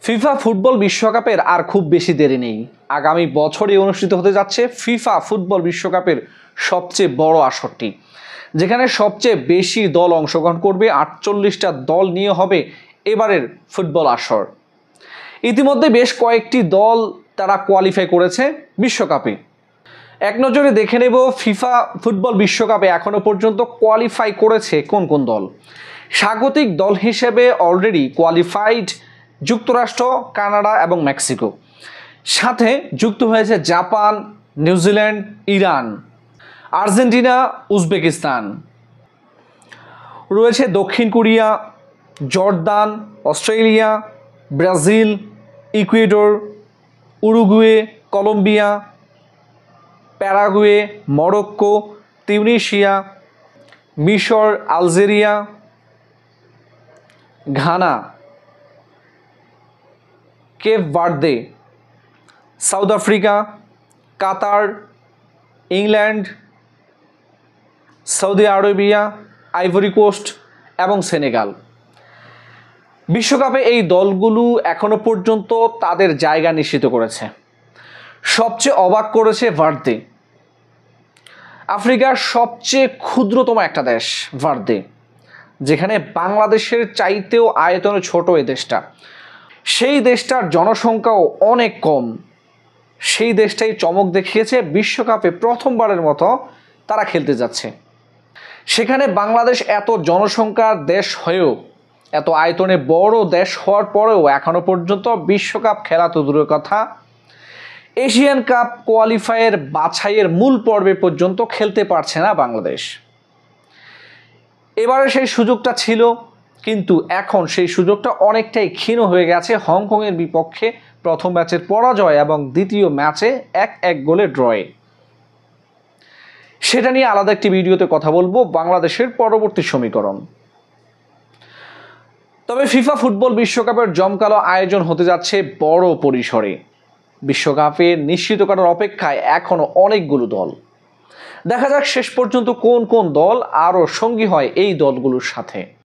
FIFA football বিশ্বকাপের আর খুব বেশি দেরি নেই। আগামী বছরই অনুষ্ঠিত হতে যাচ্ছে ফিফা ফুটবল বিশ্বকাপের সবচেয়ে বড় আসরটি, যেখানে সবচেয়ে বেশি দল অংশগ্রহণ করবে। 48টা দল নিয়ে হবে এবারের ফুটবল আসর। ইতিমধ্যে বেশ কয়েকটি দল তারা কোয়ালিফাই করেছে বিশ্বকাপে। এক নজরে দেখে নেব ফিফা ফুটবল বিশ্বকাপে এখনো পর্যন্ত কোয়ালিফাই করেছে কোন কোন দল। স্বাগতিক দল হিসেবে অলরেডি কোয়ালিফাইড যুক্তরাষ্ট্র, কানাডা এবং মেক্সিকো। সাথে যুক্ত হয়েছে Japan, New Zealand, Iran, Argentina, Uzbekistan. রয়েছে দক্ষিণ Korea, Jordan, Australia, Brazil, Ecuador, Uruguay, Colombia, Paraguay, Morocco, Tunisia, মিশর, Algeria, Ghana, Cape Verde, South Africa, Qatar, England, Saudi Arabia, Ivory Coast এবং Senegal. বিশ্বকাপে এই দলগুলো এখনো পর্যন্ত তাদের জায়গা নিশ্চিত করেছে। সবচেয়ে অবাক করেছে ভার্দে, আফ্রিকার সবচেয়ে ক্ষুদ্রতম একটা দেশ ভার্দে, যেখানে বাংলাদেশের চাইতেও আয়তনে ছোট এই দেশটা। সেই দেশটার জনসংখ্যাও অনেক কম। সেই দেশটাই চমক দেখিয়েছে বিশ্বকাপে প্রথমবারের মতো তারা খেলতে যাচ্ছে। সেখানে বাংলাদেশ এত জনসংখ্যার দেশ হয়েও, এত আয়তনে বড় দেশ হওয়ার পরেও এখনো পর্যন্ত বিশ্বকাপ খেলা তো দূরের কথা, এশিয়ান কাপ কোয়ালিফায়ার বাছাইয়ের মূল পর্বে পর্যন্ত খেলতে পারছে না বাংলাদেশ। এবারে সেই সুযোগটা ছিল, কিন্তু এখন সেই সুযোগটা অনেকটাই ক্ষীণ হয়ে গেছে হংকংয়ের বিপক্ষে প্রথম ম্যাচের পরাজয় এবং দ্বিতীয় ম্যাচে 1-1 গোলে ড্রয়ে। সেটা নিয়ে আলাদা একটি ভিডিওতে কথা বলবো, বাংলাদেশের পরবর্তী সমীকরণ। তবে ফিফা ফুটবল বিশ্বকাপের জমকালো আয়োজন হতে যাচ্ছে বড় পরিসরে। বিশ্বকাপে নিশ্চিত করার অপেক্ষায় এখনো অনেকগুলো দল। দেখা যাক শেষ পর্যন্ত কোন কোন দল আরও সঙ্গী হয় এই দলগুলোর সাথে।